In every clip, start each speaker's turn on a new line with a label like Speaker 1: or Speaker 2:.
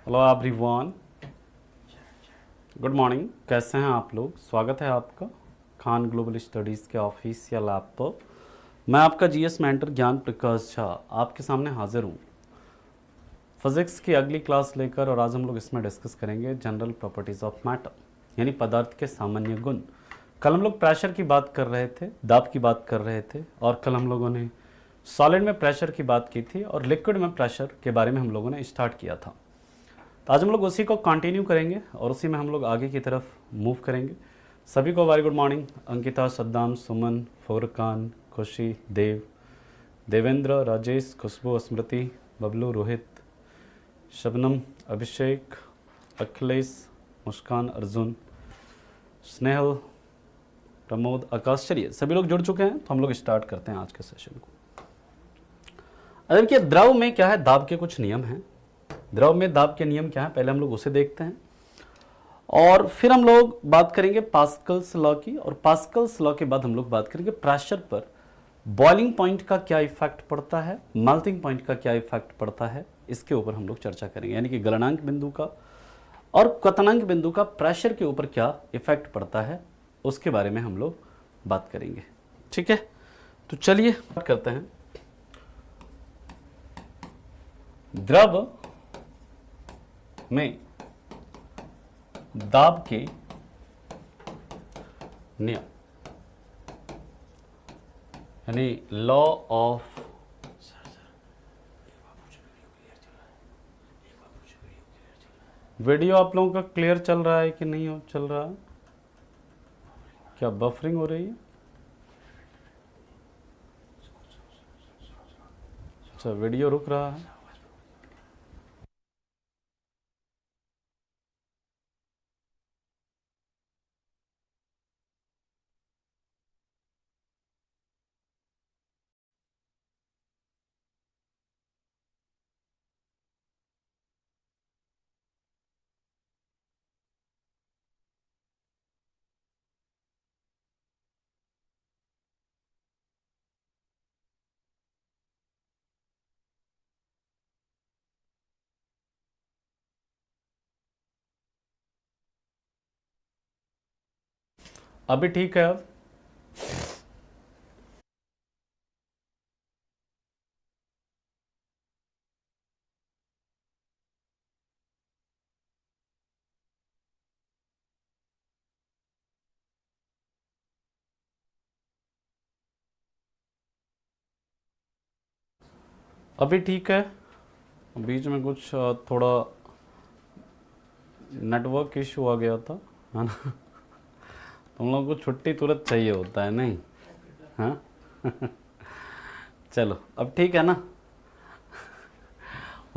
Speaker 1: Hello everyone, good morning. कैसे हैं आप लोग? स्वागत है आपका खान ग्लोबल स्टडीज़ के ऑफिशियल ऐप पर। मैं आपका जीएस मेंटर ज्ञान प्रकाश झा आपके सामने हाजिर हूँ फिज़िक्स की अगली क्लास लेकर। और आज हम लोग इसमें डिस्कस करेंगे जनरल प्रॉपर्टीज़ ऑफ मैटर, यानी पदार्थ के सामान्य गुण। कल हम लोग प्रेशर की बात कर रहे थे, दाब की बात कर रहे थे, और कल हम लोगों ने सॉलिड में प्रेशर की बात की थी और लिक्विड में प्रेशर के बारे में हम लोगों ने स्टार्ट किया था। तो आज हम लोग उसी को कंटिन्यू करेंगे और उसी में हम लोग आगे की तरफ मूव करेंगे। सभी को very good morning. Ankita, Saddam, Suman, Furqan, Khushi, Dev, Devendra, Rajesh, खुशबू, स्मृति, बबलू, रोहित, शबनम, अभिषेक, अखिलेश, मुस्कान, अर्जुन, स्नेहल, प्रमोद, आकाश। चलिए सभी लोग जुड़ चुके हैं तो हम लोग स्टार्ट करते हैं आज के सेशन को। अब देखिए, द्रव में क्या है, दाब के कुछ नियम हैं। द्रव में दाब के नियम क्या है, पहले हम लोग उसे देखते हैं और फिर हम लोग बात करेंगे पास्कल्स लॉ की, और पास्कल्स लॉ के बाद हम लोग बात करेंगे प्रेशर पर बॉइलिंग पॉइंट का क्या इफेक्ट पड़ता है, मेल्टिंग पॉइंट का क्या इफेक्ट पड़ता है, इसके ऊपर हम लोग चर्चा करेंगे। यानी कि गलनांक बिंदु का और क्वथनांक बिंदु का प्रेशर के ऊपर क्या इफेक्ट पड़ता है, उसके बारे में हम लोग बात करेंगे। ठीक है, तो चलिए बात करते हैं। द्रव में दाब के नियम, यानी लॉ ऑफ वीडियो आप लोगों का क्लियर चल रहा है कि नहीं चल रहा है? क्या बफरिंग हो रही है? अच्छा, वीडियो रुक रहा है। अभी ठीक है? अब अभी ठीक है? बीच में कुछ थोड़ा नेटवर्क इशू आ गया था, है ना? तुम लोगों को छुट्टी तुरंत चाहिए होता है, नहीं? हाँ चलो अब ठीक है ना?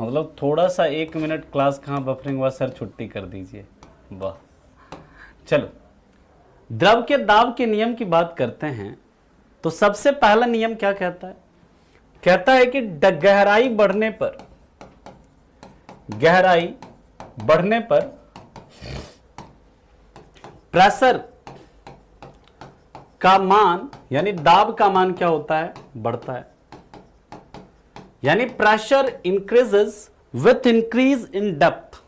Speaker 1: मतलब थोड़ा सा 1 मिनट क्लास कहाँ बफरिंग हुआ, सर छुट्टी कर दीजिए। वाह। चलो, द्रव के दाब के नियम की बात करते हैं तो सबसे पहला नियम क्या कहता है? कहता है कि गहराई बढ़ने पर, गहराई बढ़ने पर प्रेशर का मान, यानी दाब का मान क्या होता है? बढ़ता है। यानी pressure increases with increase in depth.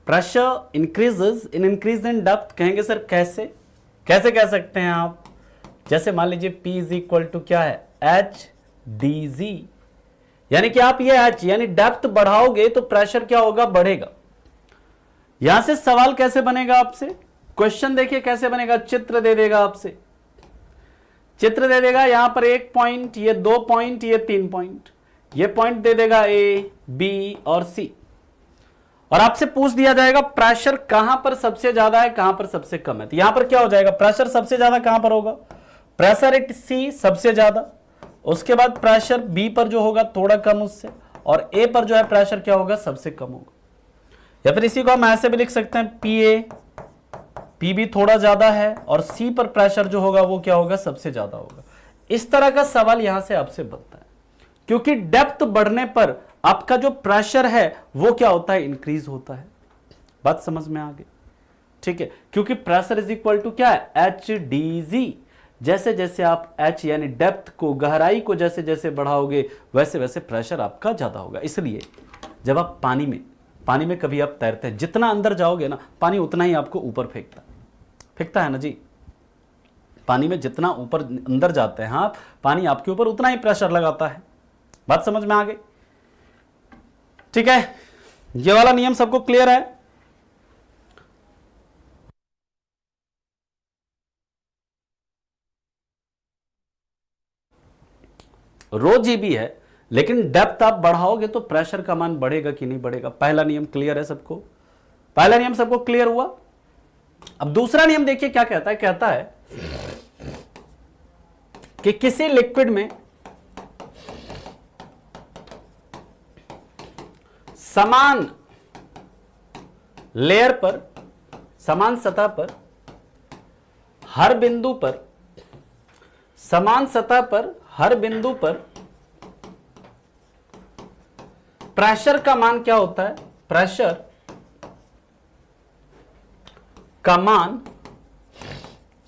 Speaker 1: Pressure increases increase in depth. कहेंगे सर कैसे? कैसे कह सकते हैं आप? जैसे मान लीजिए P इज इक्वल टू क्या है, एच डी जी। यानी कि आप ये एच यानी डेप्थ बढ़ाओगे तो प्रेशर क्या होगा? बढ़ेगा। यहां से सवाल कैसे बनेगा आपसे? क्वेश्चन देखिए कैसे बनेगा। चित्र दे देगा आपसे, चित्र दे देगा। यहां पर 1 पॉइंट, ये 2 पॉइंट, ये 3 पॉइंट, ये पॉइंट दे देगा ए, बी और सी, और आपसे पूछ दिया जाएगा प्रेशर कहां पर सबसे ज्यादा है, कहां पर सबसे कम है। तो यहां पर क्या हो जाएगा? प्रेशर सबसे ज्यादा कहां पर होगा? प्रेशर एट सी सबसे ज्यादा, उसके बाद प्रेशर बी पर जो होगा थोड़ा कम उससे, और ए पर जो है प्रेशर क्या होगा? सबसे कम होगा। या फिर इसी को हम ऐसे भी लिख सकते हैं, पी ए, पी भी थोड़ा ज्यादा है, और सी पर प्रेशर जो होगा वो क्या होगा? सबसे ज्यादा होगा। इस तरह का सवाल यहां से आपसे बनता है, क्योंकि डेप्थ बढ़ने पर आपका जो प्रेशर है वो क्या होता है? इंक्रीज होता है। बात समझ में आ गई? ठीक है, क्योंकि प्रेशर इज इक्वल टू क्या है? H D G. जैसे जैसे आप एच यानी डेप्थ को, गहराई को जैसे जैसे बढ़ाओगे वैसे वैसे प्रेशर आपका ज्यादा होगा। इसलिए जब आप पानी में पानी में कभी आप तैरते हैं, जितना अंदर जाओगे ना पानी उतना ही आपको ऊपर फेंकता है ना जी। पानी में जितना ऊपर अंदर जाते हैं आप, पानी आपके ऊपर उतना ही प्रेशर लगाता है। बात समझ में आ गई? ठीक है, ये वाला नियम सबको क्लियर है? रो जी भी है, लेकिन डेप्थ आप बढ़ाओगे तो प्रेशर का मान बढ़ेगा कि नहीं बढ़ेगा। पहला नियम क्लियर है सबको? पहला नियम सबको क्लियर हुआ? अब दूसरा नियम देखिए क्या कहता है। कहता है कि किसी लिक्विड में समान लेयर पर, समान सतह पर, हर बिंदु पर, समान सतह पर हर बिंदु पर प्रेशर का मान क्या होता है? प्रेशर का मान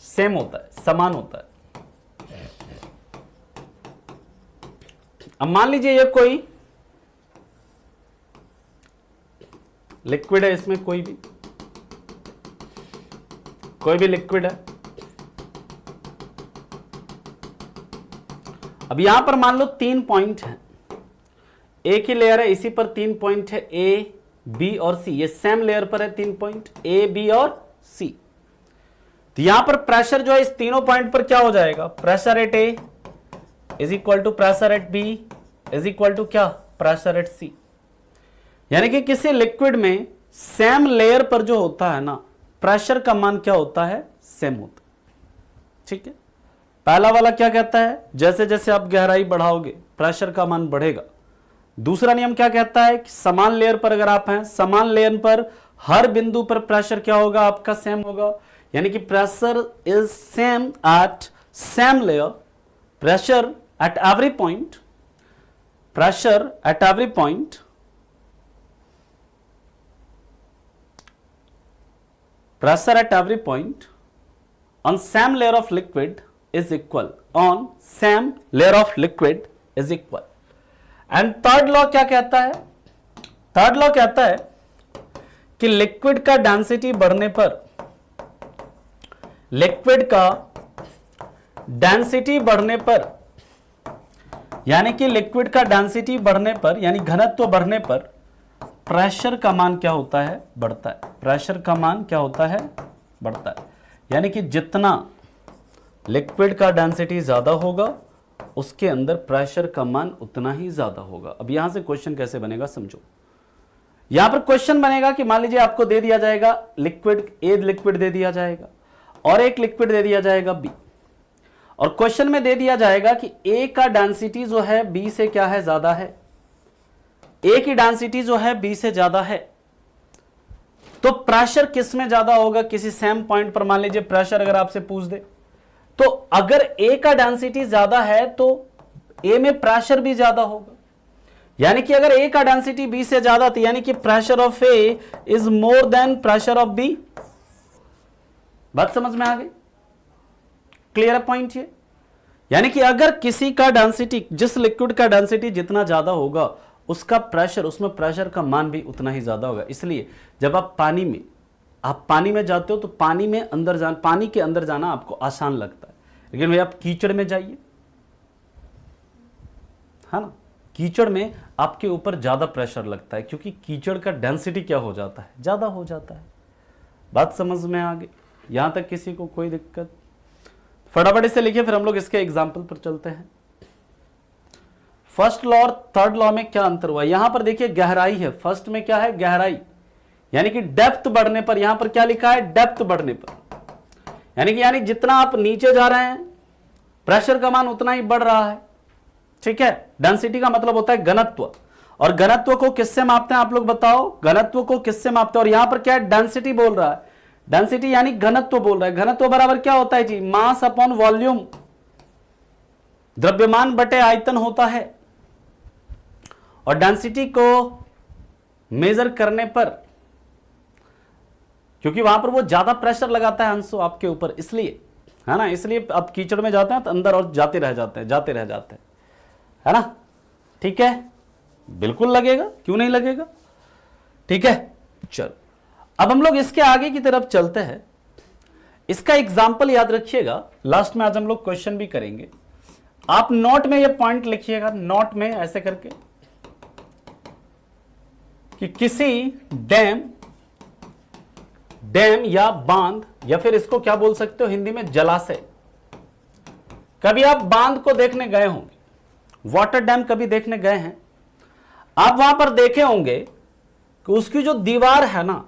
Speaker 1: सेम होता है, समान होता है। अब मान लीजिए ये कोई लिक्विड है, इसमें कोई भी लिक्विड है। अब यहां पर मान लो 3 पॉइंट है, एक ही लेयर है, इसी पर 3 पॉइंट है, ए बी और सी। ये सेम लेयर पर है 3 पॉइंट ए बी और सी। तो यहां पर प्रेशर जो है इस तीनों पॉइंट पर क्या हो जाएगा? Pressure at A is equal to pressure at B is equal to क्या? Pressure at C. यानी कि किसी लिक्विड में सेम लेयर पर जो होता है ना, प्रेशर का मान क्या होता है? सेम होता है। ठीक है, पहला वाला क्या कहता है? जैसे जैसे आप गहराई बढ़ाओगे प्रेशर का मान बढ़ेगा। दूसरा नियम क्या कहता है कि समान लेयर पर अगर आप हैं, समान लेयर पर हर बिंदु पर प्रेशर क्या होगा? आपका सेम होगा। यानी कि pressure is same at same layer, pressure at every point, pressure at every point pressure at every point on same layer of liquid is equal, on same layer of liquid is equal। and third law क्या कहता है? third law कहता है कि liquid का density बढ़ने पर, liquid का डेंसिटी बढ़ने पर, यानी कि लिक्विड का डेंसिटी बढ़ने पर, यानी घनत्व बढ़ने पर प्रेशर का मान क्या होता है? बढ़ता है। प्रेशर का मान क्या होता है? बढ़ता है। यानी कि जितना लिक्विड का डेंसिटी ज्यादा होगा उसके अंदर प्रेशर का मान उतना ही ज्यादा होगा। अब यहां से क्वेश्चन कैसे बनेगा समझो। यहां पर क्वेश्चन बनेगा कि मान लीजिए आपको दे दिया जाएगा लिक्विड, ए लिक्विड दे दिया जाएगा और एक लिक्विड दे दिया जाएगा बी, और क्वेश्चन में दे दिया जाएगा कि ए का डेंसिटी जो है बी से क्या है? ज्यादा है। ए की डेंसिटी जो है बी से ज्यादा है, तो प्रेशर किस में ज्यादा होगा? किसी सेम पॉइंट पर मान लीजिए प्रेशर अगर आपसे पूछ दे, तो अगर ए का डेंसिटी ज्यादा है तो ए में प्रेशर भी ज्यादा होगा। यानी कि अगर ए का डेंसिटी बी से ज्यादा था, यानी कि pressure of A is more than pressure of B. बात समझ में आ गई? क्लियर है पॉइंट ये? यानी कि अगर किसी का डेंसिटी, जिस लिक्विड का डेंसिटी जितना ज्यादा होगा उसका प्रेशर, उसमें प्रेशर का मान भी उतना ही ज्यादा होगा। इसलिए जब आप पानी में जाते हो तो पानी के अंदर जाना आपको आसान लगता है, लेकिन भाई आप कीचड़ में जाइए, है ना, कीचड़ में आपके ऊपर ज्यादा प्रेशर लगता है, क्योंकि कीचड़ का डेंसिटी क्या हो जाता है? ज्यादा हो जाता है। बात समझ में आ गई? यहां तक किसी को कोई दिक्कत? फटाफट इसे लिखिए, फिर हम लोग इसके एग्जाम्पल पर चलते हैं। फर्स्ट लॉ और थर्ड लॉ में क्या अंतर हुआ? यहां पर देखिए गहराई है, फर्स्ट में क्या है? गहराई, यानी कि डेप्थ बढ़ने पर, यहां पर क्या लिखा है? डेप्थ बढ़ने पर, यानी जितना आप नीचे जा रहे हैं प्रेशर का मान उतना ही बढ़ रहा है। ठीक है, डेंसिटी का मतलब होता है घनत्व, और घनत्व को किससे मापते हैं आप लोग बताओ? घनत्व को किससे मापते हैं? और यहां पर क्या है? डेंसिटी बोल रहा है, डेंसिटी यानी घनत्व बोल रहा है। घनत्व बराबर क्या होता है जी? मास अपॉन वॉल्यूम, द्रव्यमान बटे आयतन होता है। और डेंसिटी को मेजर करने पर, क्योंकि वहां पर वो ज्यादा प्रेशर लगाता है अंशु आपके ऊपर, इसलिए, है ना, इसलिए आप कीचड़ में जाते हैं तो अंदर और जाते रह जाते हैं, है ना। ठीक है, बिल्कुल लगेगा, क्यों नहीं लगेगा। ठीक है, चलो अब हम लोग इसके आगे की तरफ चलते हैं। इसका एग्जाम्पल याद रखिएगा, लास्ट में आज हम लोग क्वेश्चन भी करेंगे। आप नोट में ये पॉइंट लिखिएगा, नोट में ऐसे करके कि किसी डैम या बांध, या फिर इसको क्या बोल सकते हो हिंदी में, जलाशय। कभी आप बांध को देखने गए होंगे, वाटर डैम कभी देखने गए हैं आप, वहां पर देखे होंगे कि उसकी जो दीवार है ना,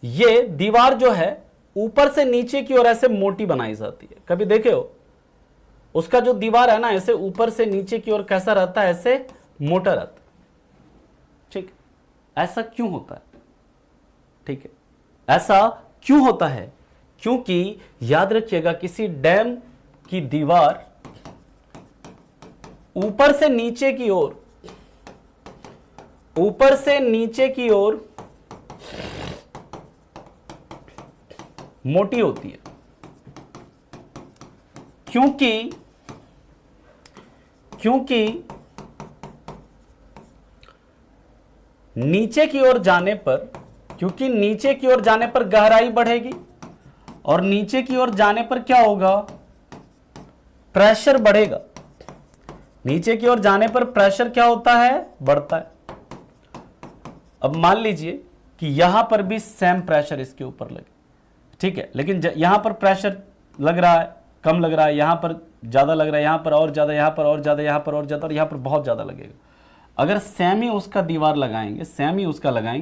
Speaker 1: ये दीवार जो है ऊपर से नीचे की ओर ऐसे मोटी बनाई जाती है। कभी देखे हो उसका जो दीवार है ना, ऐसे ऊपर से नीचे की ओर कैसा रहता है, ऐसे मोटा रहता है। ठीक, ऐसा क्यों होता है? ठीक है, ऐसा क्यों होता है? क्योंकि याद रखिएगा, किसी डैम की दीवार ऊपर से नीचे की ओर मोटी होती है, क्योंकि नीचे की ओर जाने पर गहराई बढ़ेगी, और नीचे की ओर जाने पर क्या होगा, प्रेशर बढ़ेगा। नीचे की ओर जाने पर प्रेशर क्या होता है, बढ़ता है। अब मान लीजिए कि यहां पर भी सेम प्रेशर इसके ऊपर लगे, ठीक है, लेकिन यहां पर प्रेशर लग रहा है, कम लग रहा है, यहां पर ज्यादा लग रहा है, यहां पर और ज्यादा, यहां पर और ज्यादा, यहां पर और ज्यादा, और यहां पर बहुत ज्यादा लगेगा। अगर सेम ही उसका दीवार लगाएंगे,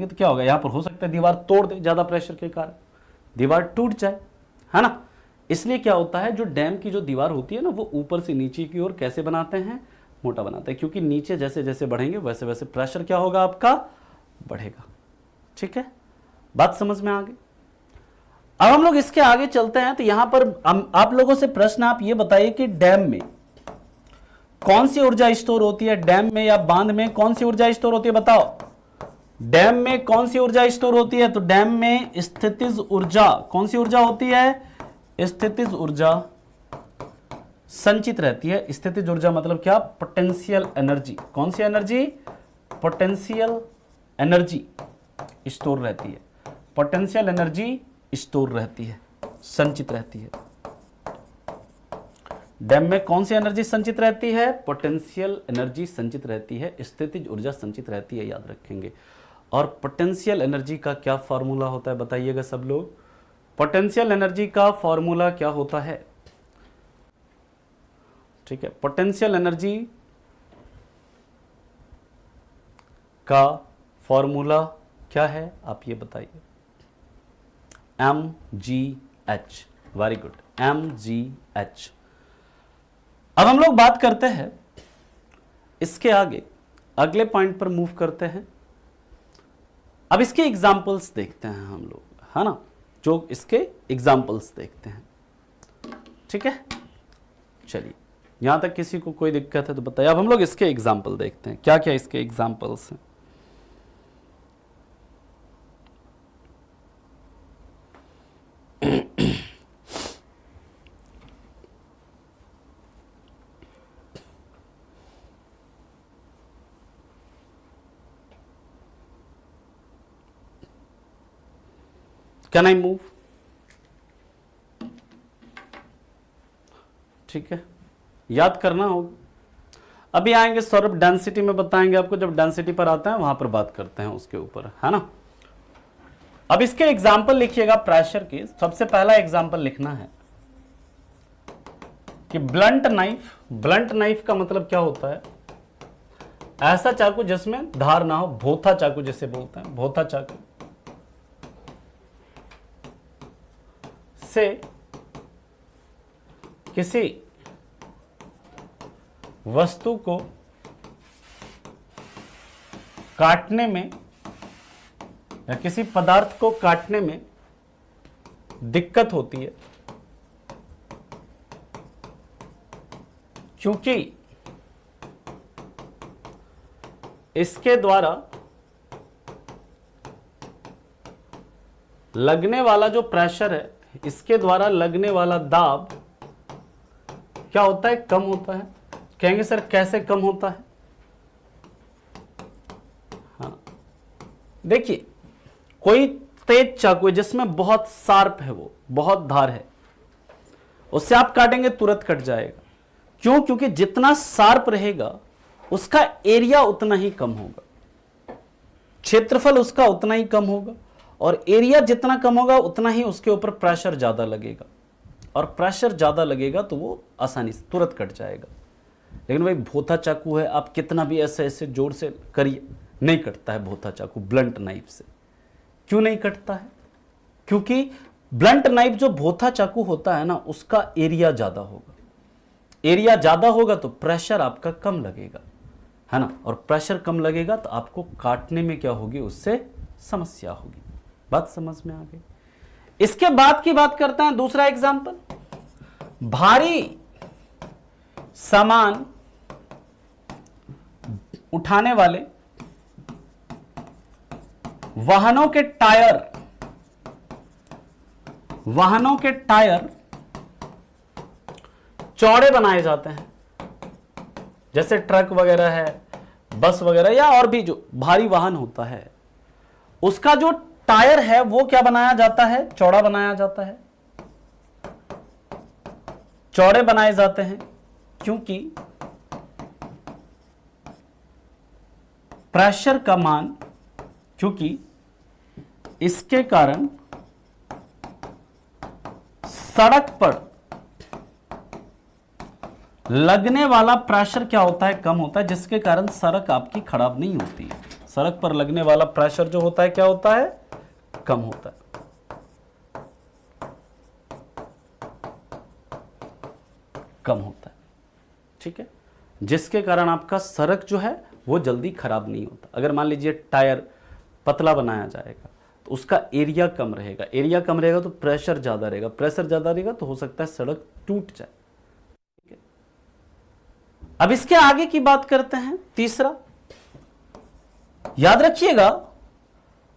Speaker 1: तो क्या होगा, यहां पर हो सकता है दीवार तोड़ दे, ज्यादा प्रेशर के कारण दीवार टूट जाए, है ना। इसलिए क्या होता है, जो डैम की जो दीवार होती है ना, वो ऊपर से नीचे की ओर कैसे बनाते हैं, मोटा बनाते हैं, क्योंकि नीचे जैसे जैसे बढ़ेंगे वैसे वैसे प्रेशर क्या होगा, आपका बढ़ेगा। ठीक है, बात समझ में आ गई। अब हम लोग इसके आगे चलते हैं। तो यहां पर आप लोगों से प्रश्न, आप ये बताइए कि डैम में कौन सी ऊर्जा स्टोर होती है, डैम में या बांध में कौन सी ऊर्जा स्टोर होती है, बताओ। डैम में कौन सी ऊर्जा स्टोर होती है? तो डैम में स्थितिज ऊर्जा, कौन सी ऊर्जा होती है, स्थितिज ऊर्जा संचित रहती है। स्थितिज ऊर्जा मतलब क्या, पोटेंशियल एनर्जी। कौन सी एनर्जी, पोटेंशियल एनर्जी स्टोर रहती है, पोटेंशियल एनर्जी स्टोर रहती है, संचित रहती है। डैम में कौन सी एनर्जी संचित रहती है, पोटेंशियल एनर्जी संचित रहती है, स्थितिज ऊर्जा संचित रहती है, याद रखेंगे। और पोटेंशियल एनर्जी का क्या फॉर्मूला होता है, बताइएगा सब लोग। पोटेंशियल एनर्जी का फॉर्मूला क्या होता है? ठीक है, पोटेंशियल एनर्जी का फॉर्मूला क्या है, आप ये बताइए। mgh, very good, mgh। अब हम लोग बात करते हैं इसके आगे, अगले पॉइंट पर मूव करते हैं। अब इसके एग्जाम्पल्स देखते हैं हम लोग, है ना, जो इसके एग्जाम्पल्स देखते हैं। ठीक है, चलिए, यहां तक किसी को कोई दिक्कत है तो बताइए। अब हम लोग इसके एग्जाम्पल देखते हैं, क्या क्या इसके एग्जाम्पल्स हैं। Can I move? ठीक है, याद करना होगा। अभी आएंगे सौरभ, डेंसिटी में बताएंगे आपको, जब डेंसिटी पर आता है वहां पर बात करते हैं उसके ऊपर, है ना। अब इसके एग्जाम्पल लिखिएगा प्रेशर के। सबसे पहला एग्जाम्पल लिखना है कि ब्लंट नाइफ। ब्लंट नाइफ का मतलब क्या होता है? ऐसा चाकू जिसमें धार ना हो, भोथा चाकू जिसे बोलते हैं, भोथा चाकू से किसी वस्तु को काटने में या किसी पदार्थ को काटने में दिक्कत होती है, क्योंकि इसके द्वारा लगने वाला जो प्रेशर है, इसके द्वारा लगने वाला दाब क्या होता है, कम होता है। कहेंगे सर कैसे कम होता है? हाँ, देखिए कोई तेज चाकू है जिसमें बहुत शार्प है, वो बहुत धार है, उससे आप काटेंगे तुरंत कट जाएगा। क्यों? क्योंकि जितना शार्प रहेगा उसका एरिया उतना ही कम होगा, क्षेत्रफल उसका उतना ही कम होगा, और एरिया जितना कम होगा उतना ही उसके ऊपर प्रेशर ज्यादा लगेगा, और प्रेशर ज्यादा लगेगा तो वो आसानी से तुरंत कट जाएगा। लेकिन भाई भोथा चाकू है, आप कितना भी ऐसे ऐसे जोर से करिए, नहीं कटता है भोथा चाकू ब्लंट नाइफ से। क्यों नहीं कटता है? क्योंकि ब्लंट नाइफ जो भोथा चाकू होता है ना, उसका एरिया ज्यादा होगा, एरिया ज्यादा होगा तो प्रेशर आपका कम लगेगा, है ना, और प्रेशर कम लगेगा तो आपको काटने में क्या होगी, उससे समस्या होगी। बात समझ में आ गई? इसके बाद की बात करते हैं, दूसरा एग्जांपल, भारी सामान उठाने वाले वाहनों के टायर चौड़े बनाए जाते हैं, जैसे ट्रक वगैरह है, बस वगैरह, या और भी जो भारी वाहन होता है, उसका जो टायर है वो क्या बनाया जाता है, चौड़ा बनाया जाता है। चौड़े बनाए जाते हैं क्योंकि प्रेशर का मान, क्योंकि इसके कारण सड़क पर लगने वाला प्रेशर क्या होता है, कम होता है, जिसके कारण सड़क आपकी खराब नहीं होती है। सड़क पर लगने वाला प्रेशर जो होता है क्या होता है, कम होता है। कम होता है, ठीक है, जिसके कारण आपका सड़क जो है वो जल्दी खराब नहीं होता। अगर मान लीजिए टायर पतला बनाया जाएगा तो उसका एरिया कम रहेगा, एरिया कम रहेगा तो प्रेशर ज्यादा रहेगा, प्रेशर ज्यादा रहेगा तो हो सकता है सड़क टूट जाए। ठीक है, अब इसके आगे की बात करते हैं, तीसरा, याद रखिएगा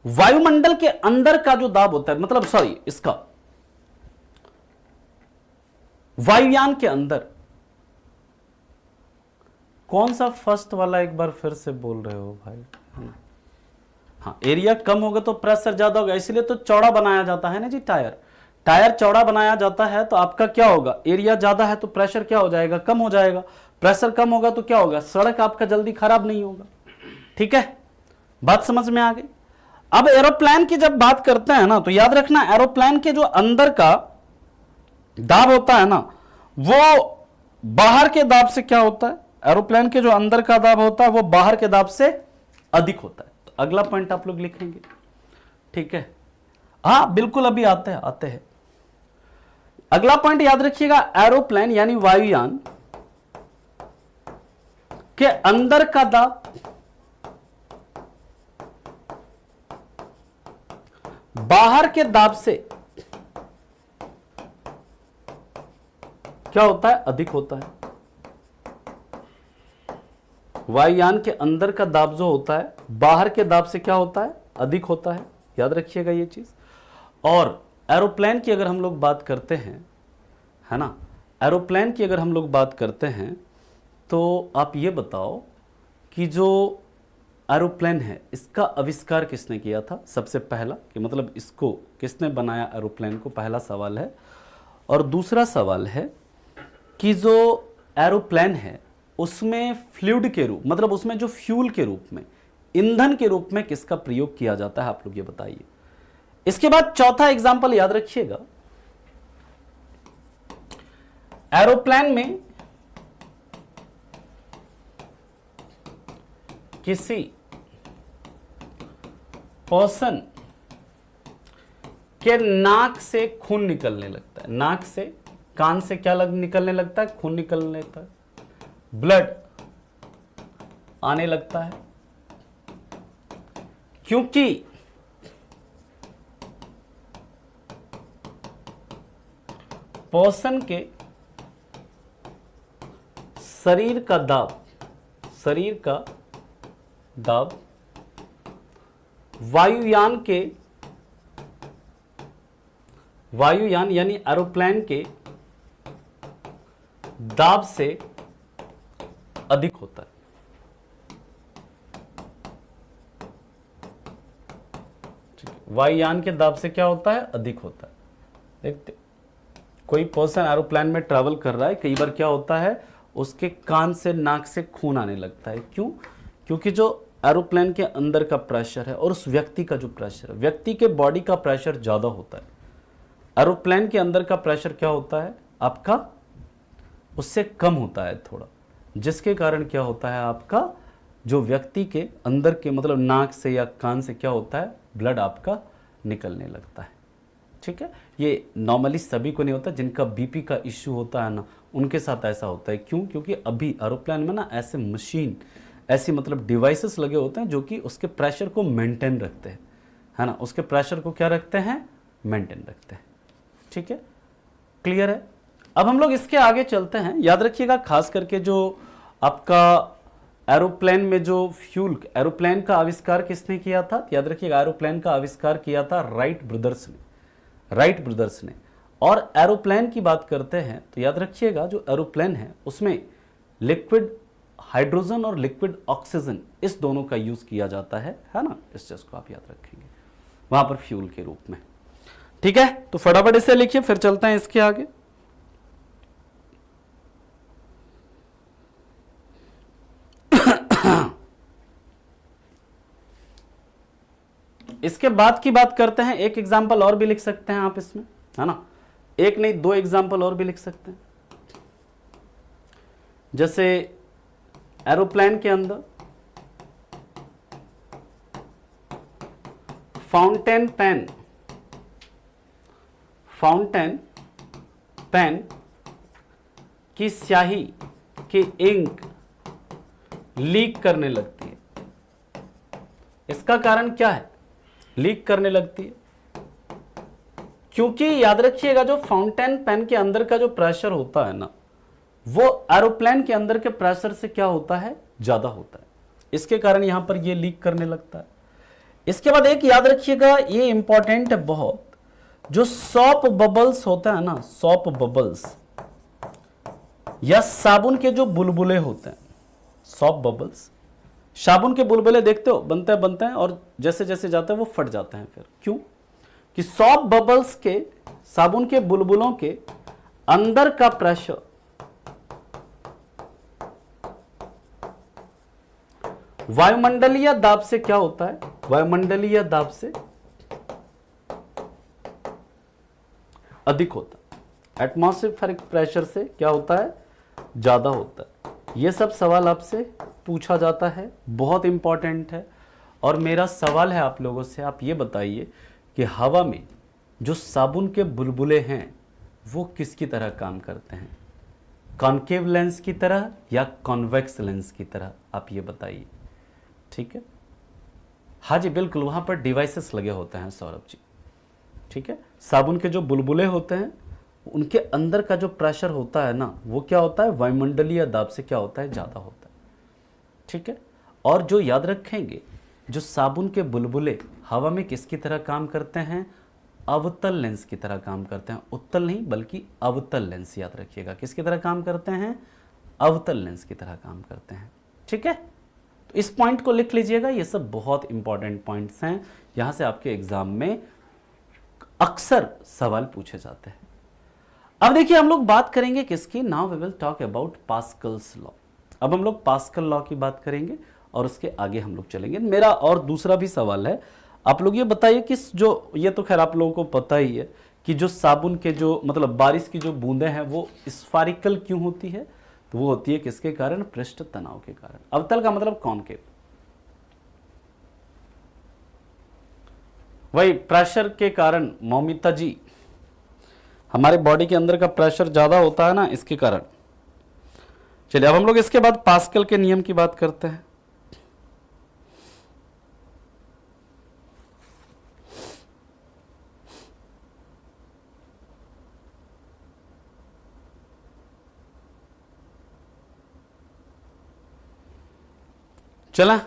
Speaker 1: वायुमंडल के अंदर का जो दाब होता है, मतलब सॉरी, इसका वायुयान के अंदर, कौन सा फर्स्ट वाला, एक बार फिर से बोल रहे हो भाई? हाँ, एरिया कम होगा तो प्रेशर ज्यादा होगा, इसलिए तो चौड़ा बनाया जाता है ना जी टायर। टायर चौड़ा बनाया जाता है तो आपका क्या होगा, एरिया ज्यादा है तो प्रेशर क्या हो जाएगा, कम हो जाएगा। प्रेशर कम होगा तो क्या होगा, सड़क आपका जल्दी खराब नहीं होगा। ठीक है, बात समझ में आ गई? अब एरोप्लेन की जब बात करते हैं ना, तो याद रखना एरोप्लेन के जो अंदर का दाब होता है ना, वो बाहर के दाब से क्या होता है, एरोप्लेन के जो अंदर का दाब होता है वो बाहर के दाब से अधिक होता है। तो अगला पॉइंट आप लोग लिखेंगे, ठीक है? हाँ बिल्कुल, अभी आते हैं। अगला पॉइंट याद रखिएगा, एरोप्लेन यानी वायुयान के अंदर का दाब बाहर के दाब से क्या होता है, अधिक होता है। वायुयान के अंदर का दाब जो होता है बाहर के दाब से क्या होता है, अधिक होता है। याद रखिएगा ये चीज। और एरोप्लेन की अगर हम लोग बात करते हैं, है ना, एरोप्लेन की अगर हम लोग बात करते हैं तो आप ये बताओ कि जो एरोप्लेन है इसका आविष्कार किसने किया था सबसे पहला, कि मतलब इसको किसने बनाया एरोप्लेन को, पहला सवाल है। और दूसरा सवाल है कि जो एरोप्लेन है उसमें फ्लूइड के रूप, मतलब उसमें जो फ्यूल के रूप में, ईंधन के रूप में किसका प्रयोग किया जाता है, आप लोग ये बताइए। इसके बाद चौथा एग्जांपल याद रखिएगा, एरोप्लेन में किसी पर्सन के नाक से खून निकलने लगता है, नाक से, कान से क्या निकलने लगता है, खून निकलने लगता है, ब्लड आने लगता है, क्योंकि पर्सन के शरीर का दाब वायुयान यानी एरोप्लेन के दाब से अधिक होता है। ठीक है, वायुयान के दाब से क्या होता है, अधिक होता है। देखते कोई पर्सन एरोप्लेन में ट्रैवल कर रहा है, कई बार क्या होता है उसके कान से नाक से खून आने लगता है। क्यों? क्योंकि जो एरोप्लेन के अंदर का प्रेशर है और उस व्यक्ति का जो प्रेशर है, व्यक्ति के बॉडी का प्रेशर ज़्यादा होता है। एरोप्लेन के अंदर का प्रेशर क्या होता है आपका, उससे कम होता है थोड़ा, जिसके कारण क्या होता है आपका जो व्यक्ति के अंदर के मतलब नाक से या कान से क्या होता है, ब्लड आपका निकलने लगता है। ठीक है, ये नॉर्मली सभी को नहीं होता, जिनका बीपी का इश्यू होता है ना उनके साथ ऐसा होता है। क्यों? क्योंकि अभी एरोप्लेन में ना ऐसे मशीन, ऐसी मतलब डिवाइसेस लगे होते हैं जो कि उसके प्रेशर को मेंटेन रखते हैं, है ना, उसके प्रेशर को क्या रखते हैं, मेंटेन रखते हैं। ठीक है, क्लियर है। अब हम लोग इसके आगे चलते हैं। याद रखिएगा खास करके जो आपका एरोप्लेन में जो फ्यूल, एरोप्लेन का आविष्कार किसने किया था? याद रखिएगा एरोप्लेन का आविष्कार किया था राइट ब्रदर्स ने, राइट ब्रदर्स ने। और एरोप्लेन की बात करते हैं तो याद रखिएगा जो एरोप्लेन है उसमें लिक्विड हाइड्रोजन और लिक्विड ऑक्सीजन इस दोनों का यूज किया जाता है ना, इस चीज को आप याद रखेंगे वहां पर फ्यूल के रूप में। ठीक है, तो फटाफट इसे लिखिए, फिर चलते हैं इसके आगे। इसके बाद की बात करते हैं, एक एग्जाम्पल और भी लिख सकते हैं आप इसमें, है ना, एक नहीं दो एग्जाम्पल और भी लिख सकते हैं। जैसे एरोप्लेन के अंदर फाउंटेन पेन की स्याही की इंक लीक करने लगती है। इसका कारण क्या है लीक करने लगती है? क्योंकि याद रखिएगा जो फाउंटेन पेन के अंदर का जो प्रेशर होता है ना, वो एरोप्लेन के अंदर के प्रेशर से क्या होता है, ज्यादा होता है। इसके कारण यहां पर ये लीक करने लगता है। इसके बाद एक याद रखिएगा, ये इंपॉर्टेंट है बहुत, जो सॉप बबल्स होता है ना, सॉप बबल्स या साबुन के जो बुलबुले होते हैं, सॉप बबल्स, साबुन के बुलबुले देखते हो बनते हैं और जैसे जैसे जाते हैं वो फट जाते हैं। फिर क्यों? कि सॉप बबल्स के, साबुन के बुलबुलों के अंदर का प्रेशर वायुमंडलीय दाब से क्या होता है, वायुमंडलीय दाब से अधिक होता है, एटमॉस्फेरिक प्रेशर से क्या होता है, ज्यादा होता है। यह सब सवाल आपसे पूछा जाता है, बहुत इंपॉर्टेंट है। और मेरा सवाल है आप लोगों से, आप ये बताइए कि हवा में जो साबुन के बुलबुले हैं वो किसकी तरह काम करते हैं, कॉनकेव लेंस की तरह या कॉन्वेक्स लेंस की तरह, आप ये बताइए। ठीक है, हाँ जी बिल्कुल, वहां पर डिवाइसेस लगे होते हैं सौरभ जी। ठीक है, साबुन के जो बुलबुले होते हैं उनके अंदर का जो प्रेशर होता है ना, वो क्या होता है, वायुमंडलीय दाब से क्या होता है, ज्यादा होता है। ठीक है, और जो याद रखेंगे, जो साबुन के बुलबुले हवा में किसकी तरह काम करते हैं, अवतल लेंस की तरह काम करते हैं। उत्तल नहीं बल्कि अवतल लेंस, याद रखिएगा किसकी तरह काम करते हैं, अवतल लेंस की तरह काम करते हैं। ठीक है, तो इस पॉइंट को लिख लीजिएगा, ये सब बहुत इंपॉर्टेंट पॉइंट्स हैं, यहां से आपके एग्जाम में अक्सर सवाल पूछे जाते हैं। अब देखिए हम लोग बात करेंगे किसकी, now we will talk about Pascal's law. अब हम लोग पास्कल लॉ की बात करेंगे और उसके आगे हम लोग चलेंगे। मेरा और दूसरा भी सवाल है, आप लोग ये बताइए कि जो, ये तो खैर आप लोगों को पता ही है कि जो साबुन के जो मतलब बारिश की जो बूंदें हैं वो स्फेरिकल क्यों होती है, तो वो होती है किसके कारण, पृष्ठ तनाव के कारण। अवतल का मतलब कॉनकेव, वही प्रेशर के कारण। मौमिता जी, हमारे बॉडी के अंदर का प्रेशर ज्यादा होता है ना, इसके कारण। चलिए अब हम लोग इसके बाद पास्कल के नियम की बात करते हैं। चला,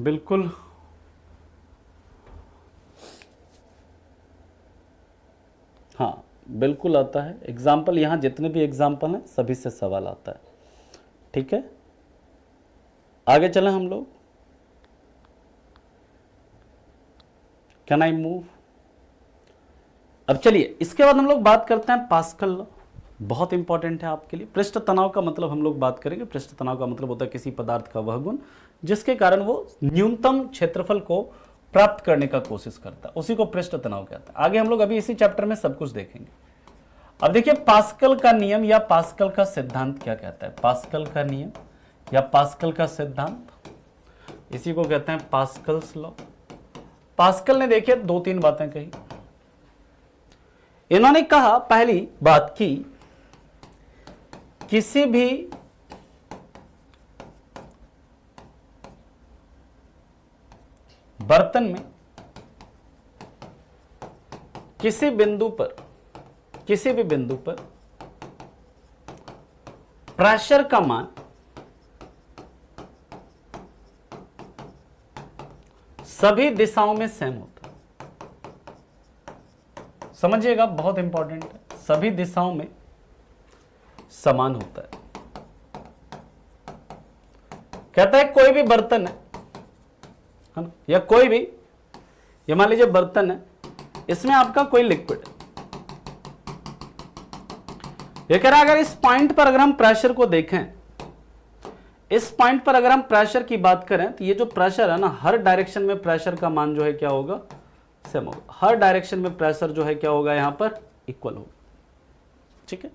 Speaker 1: बिल्कुल हाँ बिल्कुल आता है एग्जाम्पल, यहाँ जितने भी एग्जाम्पल हैं सभी से सवाल आता है। ठीक है, आगे चले हम लोग, कैन आई मूव। अब चलिए इसके बाद हम लोग बात करते हैं पास्कल लॉ, बहुत इंपॉर्टेंट है आपके लिए। पृष्ठ तनाव का मतलब हम लोग बात करेंगे, पृष्ठ तनाव का मतलब होता है किसी पदार्थ का वह गुण जिसके कारण वो न्यूनतम क्षेत्रफल को प्राप्त करने का कोशिश करता है, उसी को पृष्ठ तनाव कहता है। आगे हम लोग अभी इसी चैप्टर में सब कुछ देखेंगे। अब देखिए पास्कल का नियम या पास्कल का सिद्धांत क्या कहता है। पास्कल का नियम या पास्कल का सिद्धांत, इसी को कहते हैं पास्कल्स लॉ। पास्कल ने देखिए 2-3 बातें कही। इन्होंने कहा पहली बात की किसी भी बर्तन में किसी भी बिंदु पर प्रेशर का मान सभी दिशाओं में सेम होता है। समझिएगा, बहुत इंपॉर्टेंट है, सभी दिशाओं में समान होता है। कहता है कोई भी बर्तन है ना, या कोई भी, ये मान लीजिए बर्तन है, इसमें आपका कोई लिक्विड है। ये कह रहा है अगर इस पॉइंट पर अगर हम प्रेशर को देखें, इस पॉइंट पर अगर हम प्रेशर की बात करें तो ये जो प्रेशर है ना, हर डायरेक्शन में प्रेशर का मान जो है क्या होगा, सेम होगा। हर डायरेक्शन में प्रेशर जो है क्या होगा, यहां पर इक्वल होगा। ठीक है,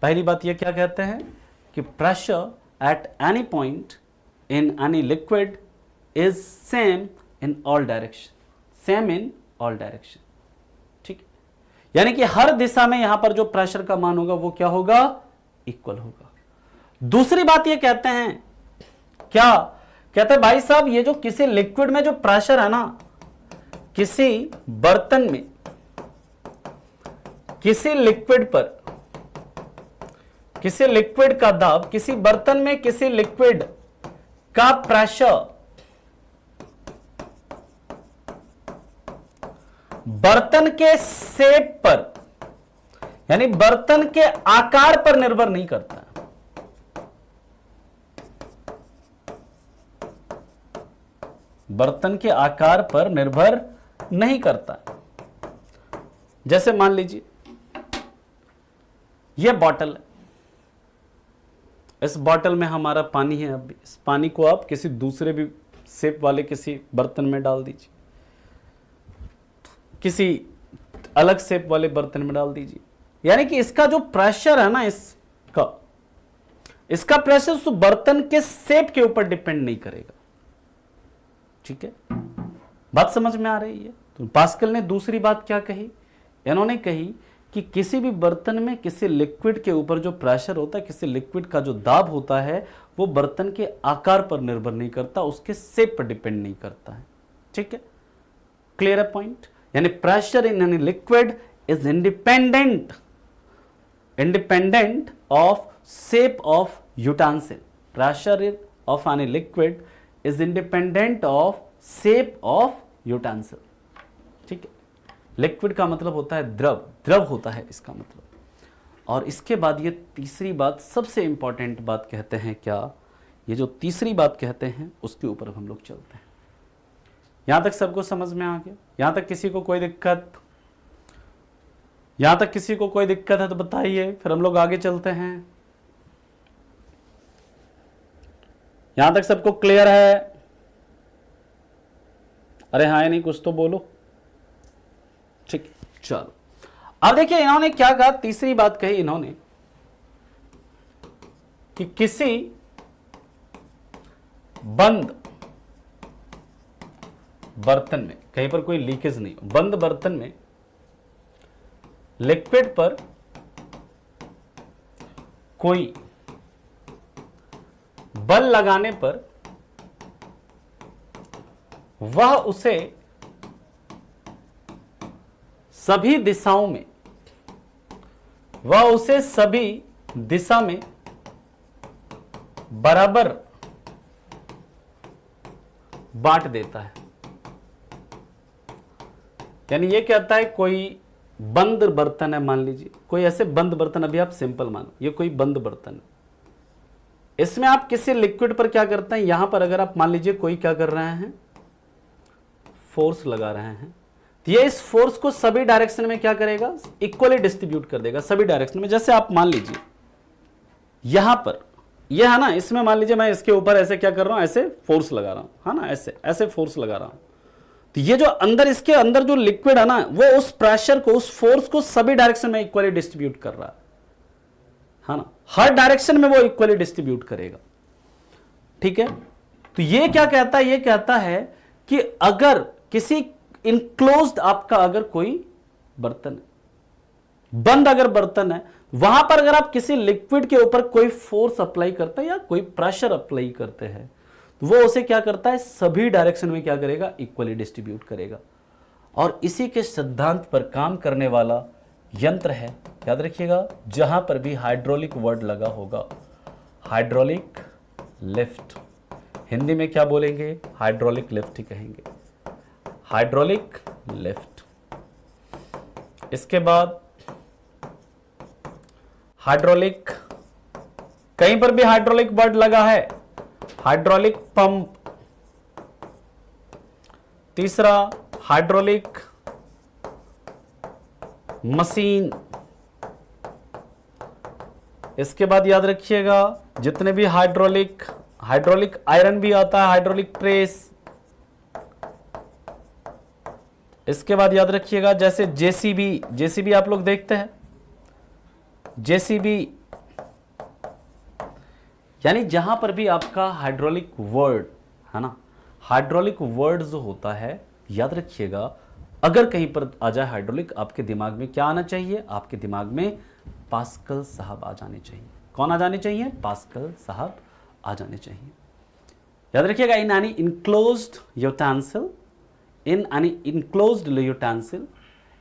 Speaker 1: पहली बात ये क्या कहते हैं कि pressure at any point in any liquid is same in all direction, same in all direction. ठीक है, यानी कि हर दिशा में यहां पर जो प्रेशर का मान होगा वो क्या होगा, इक्वल होगा। दूसरी बात ये कहते हैं, क्या कहते हैं भाई साहब, ये जो किसी लिक्विड में जो प्रेशर है ना, किसी बर्तन में किसी लिक्विड पर, किसी लिक्विड का दाब, किसी बर्तन में किसी लिक्विड का प्रेशर बर्तन के शेप पर, यानी बर्तन के आकार पर निर्भर नहीं करता है। बर्तन के आकार पर निर्भर नहीं करता। जैसे मान लीजिए यह बॉटल है, इस बॉटल में हमारा पानी है। अब इस पानी को आप किसी दूसरे भी शेप वाले किसी बर्तन में डाल दीजिए, किसी अलग शेप वाले बर्तन में डाल दीजिए, यानी कि इसका जो प्रेशर है ना, इसका प्रेशर उस बर्तन के शेप के ऊपर डिपेंड नहीं करेगा। ठीक है, बात समझ में आ रही है। तो पास्कल ने दूसरी बात क्या कही, इन्होंने कही कि किसी भी बर्तन में किसी लिक्विड के ऊपर जो प्रेशर होता है, किसी लिक्विड का जो दाब होता है, वो बर्तन के आकार पर निर्भर नहीं करता, उसके शेप पर डिपेंड नहीं करता है। ठीक है, क्लियर है पॉइंट। यानी pressure in any liquid is independent of shape of utensil. Pressure of any liquid is independent of shape of utensil. ठीक है, लिक्विड का मतलब होता है द्रव, द्रव होता है इसका मतलब। और इसके बाद ये तीसरी बात, सबसे इंपॉर्टेंट बात कहते हैं क्या, ये जो तीसरी बात कहते हैं उसके ऊपर हम लोग चलते हैं। यहां तक सबको समझ में आ गया? यहां तक किसी को कोई दिक्कत? यहां तक किसी को कोई दिक्कत है तो बताइए, फिर हम लोग आगे चलते हैं। यहां तक सबको क्लियर है? अरे हाँ, नहीं कुछ तो बोलो। ठीक, चलो अब देखिए इन्होंने क्या कहा, तीसरी बात कही इन्होंने कि किसी बंद बर्तन में, कहीं पर कोई लीकेज नहीं, बंद बर्तन में लिक्विड पर कोई बल लगाने पर वह उसे सभी दिशाओं में, वह उसे सभी दिशा में बराबर बांट देता है। यानी ये कहता है कोई बंद बर्तन है, मान लीजिए कोई ऐसे बंद बर्तन, अभी आप सिंपल मानो ये कोई बंद बर्तन है, इसमें आप किसी लिक्विड पर क्या करते हैं, यहां पर अगर आप मान लीजिए कोई क्या कर रहे हैं, फोर्स लगा रहे हैं, तो ये इस फोर्स को सभी डायरेक्शन में क्या करेगा, इक्वली डिस्ट्रीब्यूट कर देगा सभी डायरेक्शन में। जैसे आप मान लीजिए यहां पर ये है ना, इसमें मान लीजिए मैं इसके ऊपर ऐसे क्या कर रहा हूं, ऐसे फोर्स लगा रहा हूं, है ना, ऐसे ऐसे फोर्स लगा रहा हूं, तो ये जो अंदर इसके अंदर जो लिक्विड है ना, वो उस प्रेशर को, उस फोर्स को सभी डायरेक्शन में इक्वली डिस्ट्रीब्यूट कर रहा है ना, हर डायरेक्शन में वो इक्वली डिस्ट्रीब्यूट करेगा। ठीक है, तो ये क्या कहता है, ये कहता है कि अगर किसी इनक्लोज्ड आपका अगर कोई बर्तन है, बंद अगर बर्तन है, वहां पर अगर आप किसी लिक्विड के ऊपर कोई फोर्स अप्लाई करते हैं या कोई प्रेशर अप्लाई करते हैं, तो वो उसे क्या करता है, सभी डायरेक्शन में क्या करेगा, इक्वली डिस्ट्रीब्यूट करेगा। और इसी के सिद्धांत पर काम करने वाला यंत्र है, याद रखिएगा, जहां पर भी हाइड्रोलिक वर्ड लगा होगा, हाइड्रोलिक लिफ्ट, हिंदी में क्या बोलेंगे, हाइड्रोलिक लिफ्ट ही कहेंगे, हाइड्रोलिक लिफ्ट। इसके बाद हाइड्रोलिक, कहीं पर भी हाइड्रोलिक वर्ड लगा है, हाइड्रोलिक पंप। तीसरा हाइड्रोलिक मशीन। इसके बाद याद रखिएगा जितने भी हाइड्रोलिक आयरन भी आता है, हाइड्रोलिक प्रेस। इसके बाद याद रखिएगा जैसे जेसीबी आप लोग देखते हैं, जेसीबी यानी जहां पर भी आपका हाइड्रोलिक वर्ड है ना, हाइड्रोलिक वर्ड जो होता है, याद रखिएगा अगर कहीं पर आ जाए हाइड्रोलिक, आपके दिमाग में क्या आना चाहिए, आपके दिमाग में पास्कल साहब आ जाने चाहिए। कौन आ जाने चाहिए, पास्कल साहब आ जाने चाहिए। याद रखिएगा, in any enclosed utensil, in any enclosed utensil,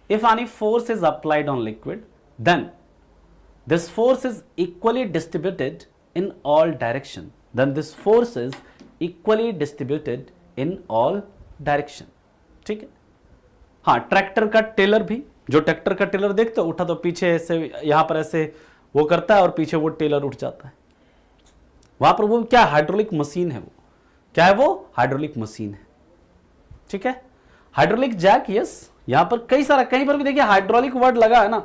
Speaker 1: if any force is applied on liquid, then this force is equally distributed in all direction, then this force is equally distributed in all direction। ठीक है, हाँ, tractor का Taylor भी, जो tractor का Taylor देखते हो, उठा तो पीछे ऐसे यहां पर ऐसे वो करता है और पीछे वो टेलर उठ जाता है, वहां पर वो क्या, हाइड्रोलिक मशीन है, वो क्या है, वो हाइड्रोलिक मशीन है। ठीक है, हाइड्रोलिक जैक, यस, यहां पर कई सारा, कहीं पर भी देखिए हाइड्रोलिक वर्ड लगा है ना,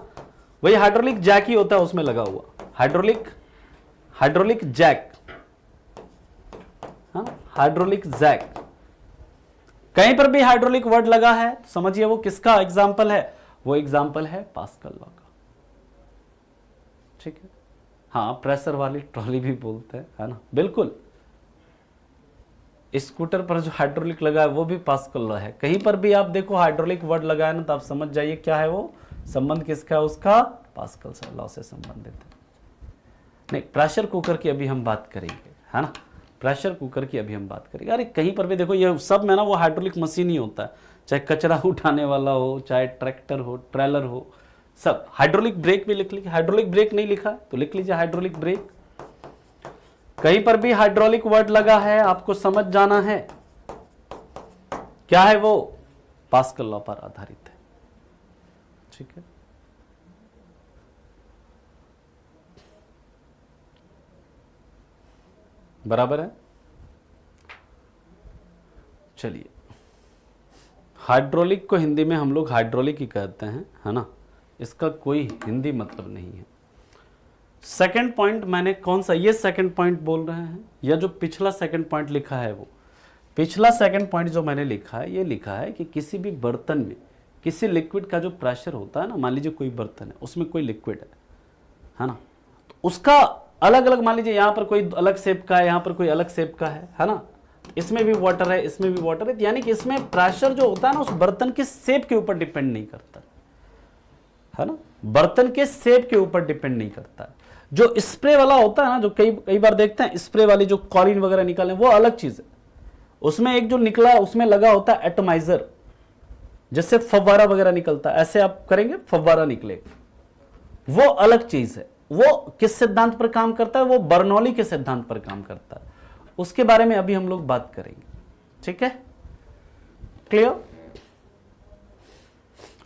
Speaker 1: वही हाइड्रोलिक जैक ही होता है उसमें लगा हुआ, हाइड्रोलिक जैक, हाँ, हाइड्रोलिक जैक। कहीं पर भी हाइड्रोलिक वर्ड लगा है तो समझिए वो किसका एग्जाम्पल है, वो एग्जाम्पल है पास्कल लॉ का। ठीक है, हाँ, प्रेशर वाली ट्रॉली भी बोलते हैं, है ना, बिल्कुल। स्कूटर पर जो हाइड्रोलिक लगा है वो भी पास्कल लॉ है। कहीं पर भी आप देखो हाइड्रोलिक वर्ड लगा है ना, तो आप समझ जाइए क्या है वो, संबंध किसका है, उसका पास्कल लॉ से संबंधित है। नहीं, प्रेशर कुकर की अभी हम बात करेंगे, है ना, प्रेशर कुकर की अभी हम बात करेंगे। अरे कहीं पर भी देखो ये सब में ना वो हाइड्रोलिक मशीन ही होता है, चाहे कचरा उठाने वाला हो, चाहे ट्रैक्टर हो, ट्रेलर हो, सब। हाइड्रोलिक ब्रेक भी लिख लीजिए, हाइड्रोलिक ब्रेक नहीं लिखा है तो लिख लीजिए हाइड्रोलिक ब्रेक। कहीं पर भी हाइड्रोलिक वर्ड लगा है, आपको समझ जाना है क्या है वो, पास्कल लॉ पर आधारित है। ठीक है, बराबर है। चलिए, हाइड्रोलिक को हिंदी में हम लोग हाइड्रोलिक ही कहते हैं, है ना, इसका कोई हिंदी मतलब नहीं है। सेकंड पॉइंट मैंने कौन सा, ये सेकंड पॉइंट बोल रहे हैं, या जो पिछला सेकंड पॉइंट लिखा है वो, पिछला सेकंड पॉइंट जो मैंने लिखा है, ये लिखा है कि किसी भी बर्तन में किसी लिक्विड का जो प्रेशर होता है ना, मान लीजिए कोई बर्तन है, उसमें कोई लिक्विड है ना, तो उसका अलग अलग, मान लीजिए यहाँ पर कोई अलग शेप का है, यहाँ पर कोई अलग शेप का है ना, इसमें भी वाटर है, इसमें भी वाटर है, यानी कि इसमें प्रेशर जो होता है ना, उस बर्तन के शेप के ऊपर डिपेंड नहीं करता, है ना, बर्तन के शेप के ऊपर डिपेंड नहीं करता है। जो स्प्रे वाला होता है ना, जो कई बार देखते हैं स्प्रे वाली जो कॉलिन वगैरह निकाले, वो अलग चीज है, उसमें एक जो निकला उसमें लगा होता है एटमाइजर, जिससे फव्वारा वगैरह निकलता है, ऐसे आप करेंगे फव्वारा निकलेगा, वो अलग चीज है। वो किस सिद्धांत पर काम करता है, वो बर्नौली के सिद्धांत पर काम करता है, उसके बारे में अभी हम लोग बात करेंगे। ठीक है, क्लियर।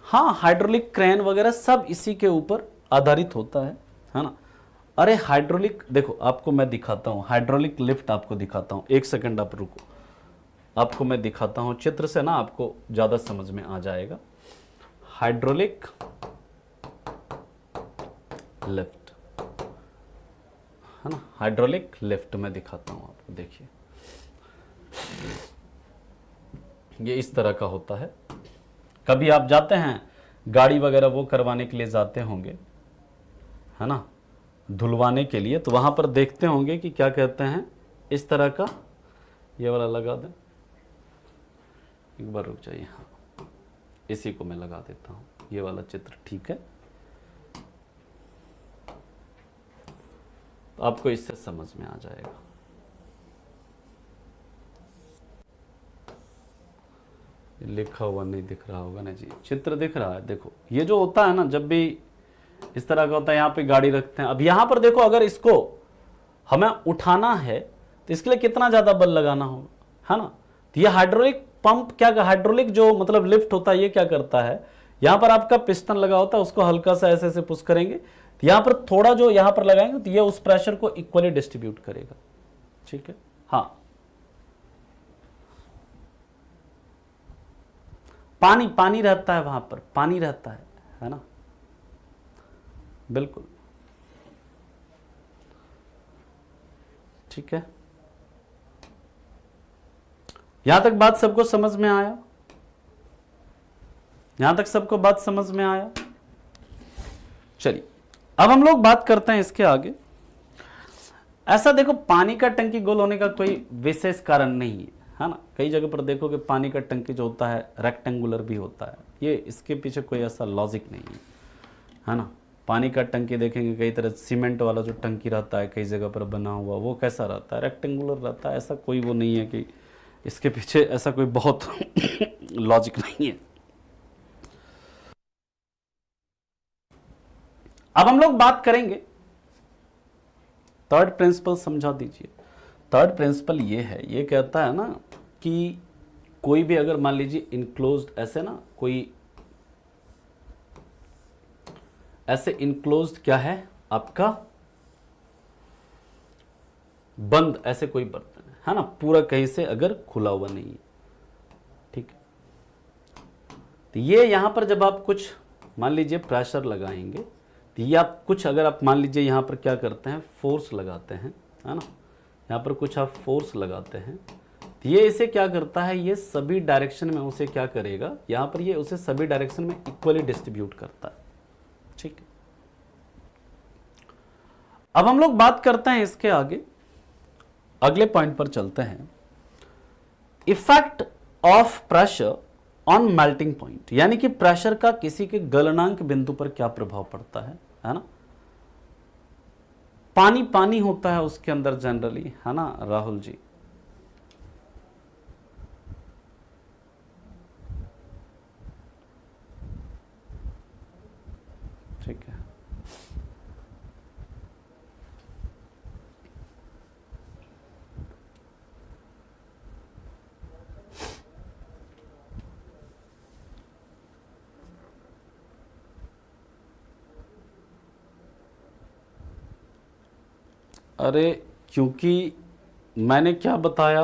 Speaker 1: हाँ, हाइड्रोलिक क्रेन वगैरह सब इसी के ऊपर आधारित होता है ना। अरे हाइड्रोलिक, देखो आपको मैं दिखाता हूं, हाइड्रोलिक लिफ्ट आपको दिखाता हूं, एक सेकंड आप रुको, आपको मैं दिखाता हूं चित्र से ना, आपको ज्यादा समझ में आ जाएगा। हाइड्रोलिक लिफ्ट है ना, हाइड्रोलिक लिफ्ट में दिखाता हूं आपको, देखिए ये इस तरह का होता है। कभी आप जाते हैं गाड़ी वगैरह वो करवाने के लिए जाते होंगे, है ना, धुलवाने के लिए, तो वहां पर देखते होंगे कि क्या कहते हैं, इस तरह का, ये वाला लगा दें, एक बार रुक जाइए, हाँ इसी को मैं लगा देता हूं, ये वाला चित्र, ठीक है, तो आपको इससे समझ में आ जाएगा। लिखा हुआ नहीं दिख रहा होगा ना जी, चित्र दिख रहा है, देखो ये जो होता है ना, जब भी इस तरह का होता है, यहाँ पे गाड़ी रखते हैं, अब यहाँ पर देखो अगर इसको हमें उठाना है तो इसके लिए कितना ज्यादा बल लगाना होगा, है ना। तो ये हाइड्रोलिक पंप क्या, हाइड्रोलिक जो मतलब लिफ्ट होता है, ये क्या करता है, यहाँ पर आपका पिस्टन लगा होता है, उसको हल्का सा ऐसे ऐसे पुश करेंगे, तो यहाँ पर थोड़ा जो यहाँ पर लगाएंगे तो ये उस प्रेशर को इक्वली डिस्ट्रीब्यूट करेगा, ठीक है। हाँ, पानी पानी रहता है वहां पर, पानी रहता है ना, बिल्कुल ठीक है। यहां तक बात सबको समझ में आया, यहां तक सबको बात समझ में आया। चलिए अब हम लोग बात करते हैं इसके आगे। ऐसा देखो, पानी का टंकी गोल होने का कोई विशेष कारण नहीं है ना, कई जगह पर देखो कि पानी का टंकी जो होता है रेक्टेंगुलर भी होता है, ये इसके पीछे कोई ऐसा लॉजिक नहीं है ना। पानी का टंकी देखेंगे कई तरह, सीमेंट वाला जो टंकी रहता है कई जगह पर बना हुआ, वो कैसा रहता है, रेक्टेंगुलर रहता है, ऐसा कोई वो नहीं है कि इसके पीछे ऐसा कोई बहुत लॉजिक नहीं है। अब हम लोग बात करेंगे थर्ड प्रिंसिपल, समझा दीजिए। थर्ड प्रिंसिपल ये है, ये कहता है ना कि कोई भी अगर मान लीजिए इनक्लोज्ड, ऐसे ना कोई ऐसे इनक्लोज्ड क्या है आपका, बंद ऐसे कोई बर्तन है ना, पूरा कहीं से अगर खुला हुआ नहीं है, ठीक है, तो ये यहां पर जब आप कुछ मान लीजिए प्रेशर लगाएंगे, तो ये आप कुछ अगर आप मान लीजिए यहां पर क्या करते हैं, फोर्स लगाते हैं, है ना, यहां पर कुछ आप फोर्स लगाते हैं, तो ये इसे क्या करता है, ये सभी डायरेक्शन में उसे क्या करेगा, यहां पर ये उसे सभी डायरेक्शन में इक्वली डिस्ट्रीब्यूट करता है, ठीक है। अब हम लोग बात करते हैं इसके आगे, अगले पॉइंट पर चलते हैं। Effect of pressure on melting point, यानी कि प्रेशर का किसी के गलनांक बिंदु पर क्या प्रभाव पड़ता है ना। पानी पानी होता है उसके अंदर जनरली, है ना राहुल जी, ठीक है। अरे क्योंकि मैंने क्या बताया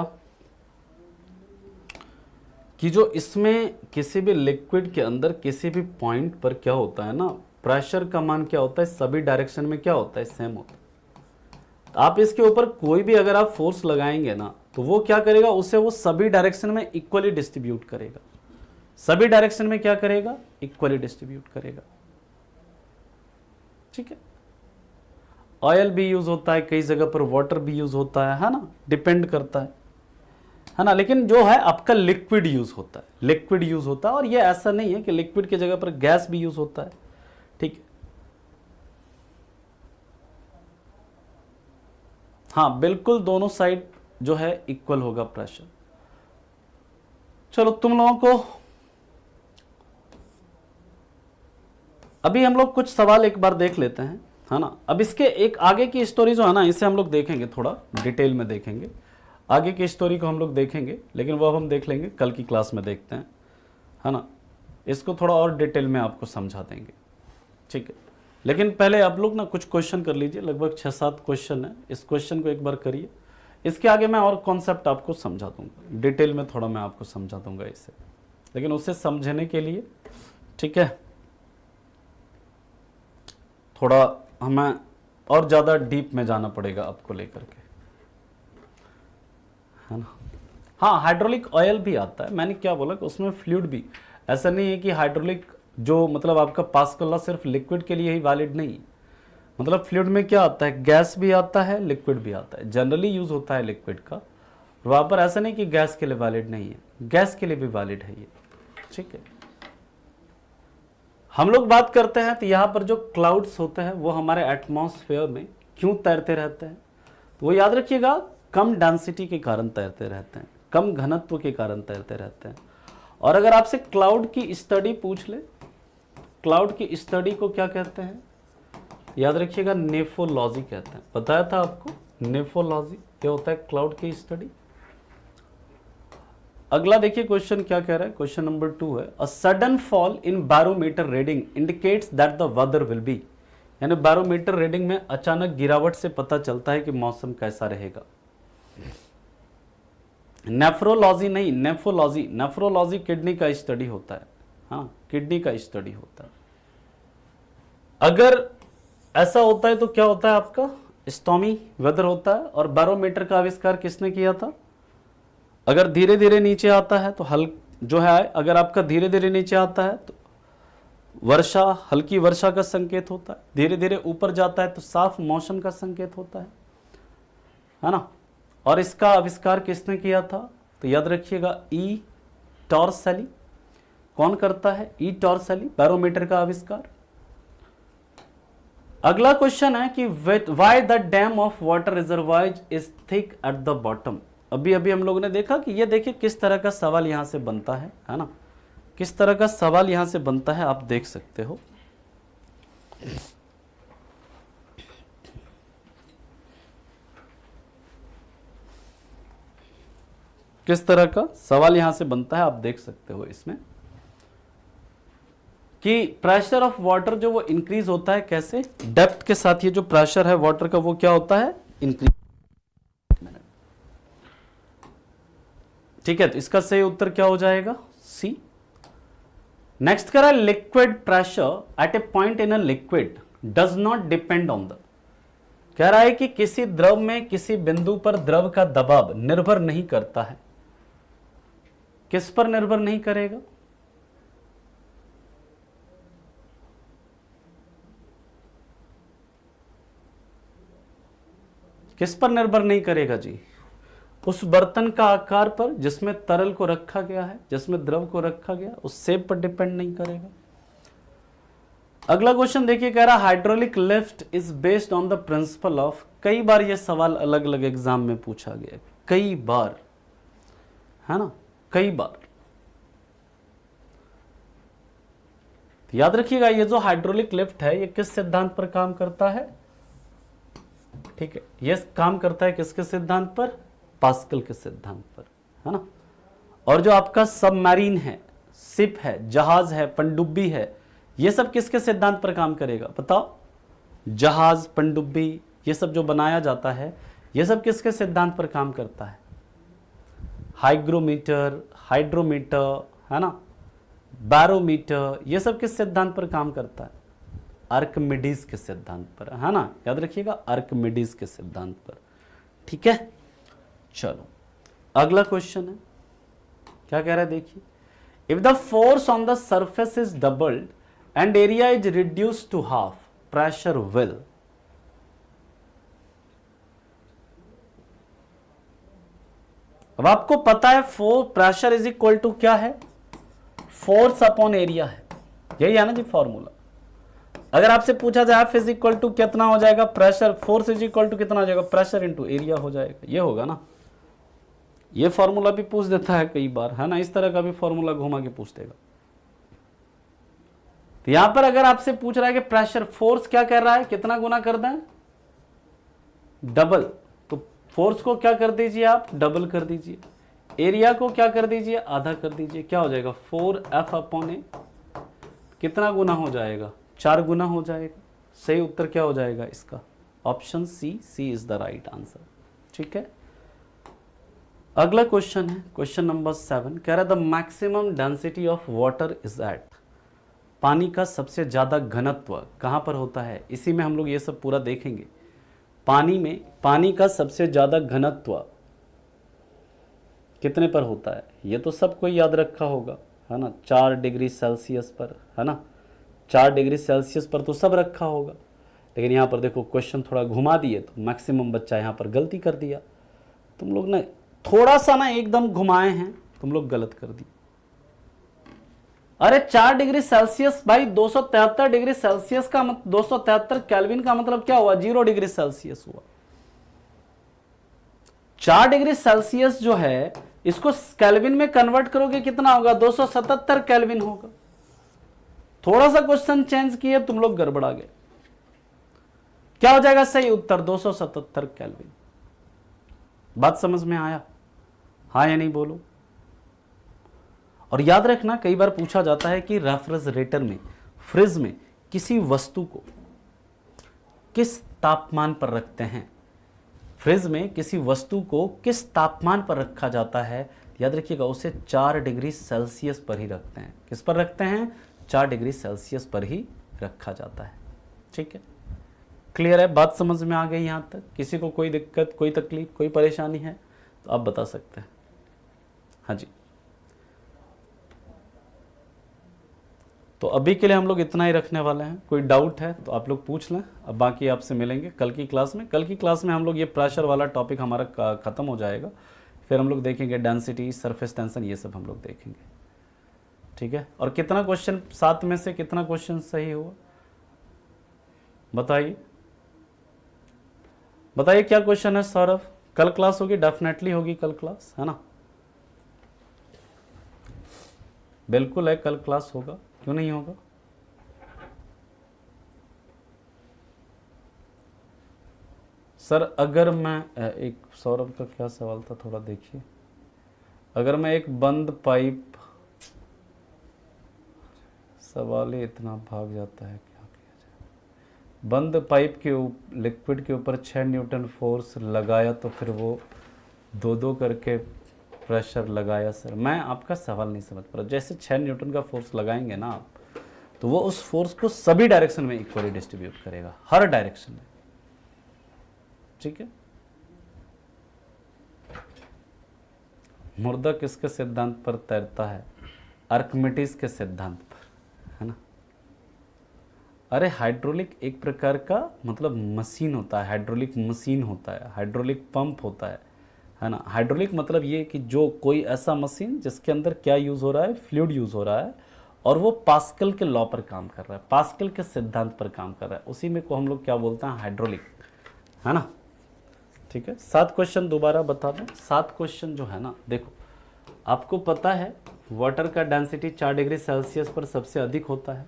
Speaker 1: कि जो इसमें किसी भी लिक्विड के अंदर किसी भी पॉइंट पर क्या होता है ना, प्रेशर का मान क्या होता है, सभी डायरेक्शन में क्या होता है, सेम होता है। तो आप इसके ऊपर कोई भी अगर आप फोर्स लगाएंगे ना, तो वो क्या करेगा, उसे वो सभी डायरेक्शन में इक्वली डिस्ट्रीब्यूट करेगा, सभी डायरेक्शन में क्या करेगा, इक्वली डिस्ट्रीब्यूट करेगा, ठीक है। ऑयल भी यूज होता है कई जगह पर, वाटर भी यूज होता है ना, डिपेंड करता है ना, लेकिन जो है आपका लिक्विड यूज होता है, लिक्विड यूज होता है, और ये ऐसा नहीं है कि लिक्विड की जगह पर गैस भी यूज होता है, ठीक है। हाँ बिल्कुल, दोनों साइड जो है इक्वल होगा प्रेशर। चलो तुम लोगों को अभी हम लोग कुछ सवाल एक बार देख लेते हैं, है ना। अब इसके एक आगे की स्टोरी जो है ना, इसे हम लोग देखेंगे, थोड़ा डिटेल में देखेंगे, आगे की स्टोरी को हम लोग देखेंगे, लेकिन वो अब हम देख लेंगे कल की क्लास में, देखते हैं, है ना। इसको थोड़ा और डिटेल में आपको समझा देंगे, ठीक है। लेकिन पहले आप लोग ना कुछ क्वेश्चन कर लीजिए, लगभग 6-7 क्वेश्चन है, इस क्वेश्चन को एक बार करिए, इसके आगे मैं और कॉन्सेप्ट आपको समझा दूंगा, डिटेल में थोड़ा मैं आपको समझा दूंगा इसे, लेकिन उसे समझने के लिए ठीक है थोड़ा हमें और ज़्यादा डीप में जाना पड़ेगा आपको लेकर के, है ना। हाँ, हाइड्रोलिक ऑयल भी आता है, मैंने क्या बोला कि उसमें फ्लूइड भी, ऐसा नहीं है कि हाइड्रोलिक जो मतलब आपका पास्कल लॉ सिर्फ लिक्विड के लिए ही वैलिड नहीं, मतलब फ्लूइड में क्या आता है, गैस भी आता है, लिक्विड भी आता है, जनरली यूज होता है लिक्विड का, वहां पर ऐसा नहीं कि गैस के लिए वैलिड नहीं है, गैस के लिए भी वैलिड है ये, ठीक है। हम लोग बात करते हैं तो यहाँ पर जो क्लाउड्स होते हैं वो हमारे एटमॉस्फेयर में क्यों तैरते रहते हैं, तो वो याद रखिएगा कम डेंसिटी के कारण तैरते रहते हैं, कम घनत्व के कारण तैरते रहते हैं। और अगर आपसे क्लाउड की स्टडी पूछ ले, क्लाउड की स्टडी को क्या कहते हैं, याद रखिएगा नेफोलॉजी कहते हैं, बताया था आपको नेफोलॉजी क्या होता है, क्लाउड की स्टडी। अगला देखिए क्वेश्चन क्या कह रहा है, क्वेश्चन नंबर 2 है, a sudden fall in barometer reading indicates that the weather will be, यानी बैरोमीटर रीडिंग में अचानक गिरावट से पता चलता है कि मौसम कैसा रहेगा। नेफ्रोलॉजी नहीं, नेफोलॉजी, नेफ्रोलॉजी किडनी का स्टडी होता है, हाँ किडनी का स्टडी होता है। अगर ऐसा होता है तो क्या होता है आपका स्टॉर्मी वेदर होता है। और बैरोमीटर का आविष्कार किसने किया था, अगर धीरे धीरे नीचे आता है तो जो है, अगर आपका धीरे धीरे नीचे आता है तो वर्षा, हल्की वर्षा का संकेत होता है, धीरे धीरे ऊपर जाता है तो साफ मौसम का संकेत होता है ना। और इसका आविष्कार किसने किया था, तो याद रखिएगा ई टॉर्सेली। कौन करता है, ई टॉर्सेली, बैरोमीटर का आविष्कार। अगला क्वेश्चन है कि why the dam of water reservoir is thick at the bottom. अभी अभी हम लोगों ने देखा कि ये देखिए किस तरह का सवाल यहां से बनता है ना, किस तरह का सवाल यहां से बनता है आप देख सकते हो। किस तरह का सवाल यहां से बनता है आप देख सकते हो इसमें, कि प्रेशर ऑफ वाटर जो वो इंक्रीज होता है कैसे, डेप्थ के साथ ये जो प्रेशर है वाटर का वो क्या होता है, इंक्रीज। ठीक है, तो इसका सही उत्तर क्या हो जाएगा, सी। नेक्स्ट करा, liquid pressure at A point in a liquid does not depend on the, कह रहा है कि किसी द्रव में किसी बिंदु पर द्रव का दबाव निर्भर नहीं करता है। किस पर निर्भर नहीं करेगा, किस पर निर्भर नहीं करेगा जी, उस बर्तन का आकार पर जिसमें तरल को रखा गया है, जिसमें द्रव को रखा गया, उस शेप पर डिपेंड नहीं करेगा। अगला क्वेश्चन देखिए, कह रहा hydraulic lift is based on the principle of, कई बार यह सवाल अलग अलग एग्जाम में पूछा गया, कई बार, है ना, कई बार। तो याद रखिएगा ये जो हाइड्रोलिक लिफ्ट है ये किस सिद्धांत पर काम करता है, ठीक है, ये काम करता है किसके सिद्धांत पर, पास्कल के सिद्धांत पर, है ना। और जो आपका सबमरीन है, शिप है, जहाज है, पनडुब्बी है, ये सब किसके सिद्धांत पर काम करेगा बताओ, जहाज, पनडुब्बी, ये सब जो बनाया जाता है ये सब किसके सिद्धांत पर काम करता है, हाइग्रोमीटर, हाइड्रोमीटर, है ना, बैरोमीटर, ये सब किस सिद्धांत पर काम करता है, आर्किमिडीज के सिद्धांत पर, है ना, याद रखिएगा आर्किमिडीज के सिद्धांत पर। ठीक है, चलो अगला क्वेश्चन है, क्या कह रहा है देखिए, if the force on the surface is doubled and area is reduced to half, pressure will, अब आपको पता है प्रेशर इज इक्वल टू क्या है, फोर्स अपॉन एरिया है, यही है ना जी फॉर्मूला। अगर आपसे पूछा जाए एफ इज इक्वल टू कितना हो जाएगा, pressure, force is equal to कितना हो जाएगा, प्रेशर इंटू एरिया हो जाएगा, ये होगा ना। ये फॉर्मूला भी पूछ देता है कई बार, है ना, इस तरह का भी फॉर्मूला घुमा के पूछ देगा। तो यहां पर अगर आपसे पूछ रहा है कि प्रेशर, फोर्स क्या कर रहा है, कितना गुना कर दें, डबल, तो फोर्स को क्या कर दीजिए आप, डबल कर दीजिए, एरिया को क्या कर दीजिए, आधा कर दीजिए, क्या हो जाएगा 4F अपॉन ए, कितना गुना हो जाएगा, 4 गुना हो जाएगा, सही उत्तर क्या हो जाएगा इसका? Option C, C is the right answer. ठीक है, अगला क्वेश्चन है क्वेश्चन नंबर 7, कह रहा है the maximum density of water is at, पानी का सबसे ज्यादा घनत्व कहां पर होता है? इसी में हम लोग ये सब पूरा देखेंगे। पानी में पानी का सबसे ज्यादा घनत्व कितने पर होता है? ये तो सबको याद रखा होगा, है ना, 4 डिग्री सेल्सियस पर, है ना, 4 डिग्री सेल्सियस पर तो सब रखा होगा। लेकिन यहाँ पर देखो क्वेश्चन थोड़ा घुमा दिए तो मैक्सिमम बच्चा यहाँ पर गलती कर दिया। तुम लोग ने थोड़ा सा ना एकदम घुमाए हैं, तुम लोग गलत कर दिए। अरे 4 डिग्री सेल्सियस भाई, 273 डिग्री सेल्सियस का 273 केल्विन का मतलब क्या हुआ? 0 डिग्री सेल्सियस हुआ। 4 डिग्री सेल्सियस जो है इसको केल्विन में कन्वर्ट करोगे कितना होगा? 277 केल्विन होगा। थोड़ा सा क्वेश्चन चेंज किए, तुम लोग गड़बड़ा गए। क्या हो जाएगा सही उत्तर? 277 केल्विन। बात समझ में आया? हाँ या नहीं बोलो। और याद रखना, कई बार पूछा जाता है कि रेफ्रिजरेटर में, फ्रिज में किसी वस्तु को किस तापमान पर रखते हैं? फ्रिज में किसी वस्तु को किस तापमान पर रखा जाता है? याद रखिएगा, उसे 4 डिग्री सेल्सियस पर ही रखते हैं। किस पर रखते हैं? 4 डिग्री सेल्सियस पर ही रखा जाता है। ठीक है, क्लियर है? बात समझ में आ गई यहां तक? किसी को कोई दिक्कत, कोई तकलीफ, कोई परेशानी है तो आप बता सकते हैं। हाँ जी, तो अभी के लिए हम लोग इतना ही रखने वाले हैं। कोई डाउट है तो आप लोग पूछ लें। अब बाकी आपसे मिलेंगे कल की क्लास में। कल की क्लास में हम लोग ये प्रेशर वाला टॉपिक हमारा ख़त्म हो जाएगा। फिर हम लोग देखेंगे डेंसिटी, सरफेस टेंशन, ये सब हम लोग देखेंगे। ठीक है, और कितना क्वेश्चन, 7 में से कितना क्वेश्चन सही हुआ बताइए? बताइए क्या क्वेश्चन है सौरभ? कल क्लास होगी, डेफिनेटली होगी कल क्लास, है ना? बिल्कुल है, कल क्लास होगा, क्यों नहीं होगा? सर अगर मैं एक, सौरभ का क्या सवाल था थोड़ा देखिए। अगर मैं एक बंद पाइप, सवाल ही इतना भाग जाता है, क्या किया जाए? बंद पाइप के लिक्विड के ऊपर 6 न्यूटन फोर्स लगाया तो फिर वो 2-2 करके प्रेशर लगाया। सर मैं आपका सवाल नहीं समझ पा रहा। जैसे 6 न्यूटन का फोर्स लगाएंगे ना आप, तो वो उस फोर्स को सभी डायरेक्शन में इक्वली डिस्ट्रीब्यूट करेगा, हर डायरेक्शन में। ठीक है, मुर्दा किसके सिद्धांत पर तैरता है? आर्किमिडीज के सिद्धांत पर, है ना? अरे हाइड्रोलिक एक प्रकार का मतलब मशीन होता है, हाइड्रोलिक मशीन होता है, हाइड्रोलिक पंप होता है ना? हाइड्रोलिक मतलब ये कि जो कोई ऐसा मशीन जिसके अंदर क्या यूज़ हो रहा है? फ्लूइड यूज़ हो रहा है, और वो पास्कल के लॉ पर काम कर रहा है, पास्कल के सिद्धांत पर काम कर रहा है। उसी में को हम लोग क्या बोलते हैं? हाइड्रोलिक, है ना? ठीक है, 7 क्वेश्चन दोबारा बता दें। 7 क्वेश्चन जो है ना, देखो आपको पता है वाटर का डेंसिटी 4 डिग्री सेल्सियस पर सबसे अधिक होता है।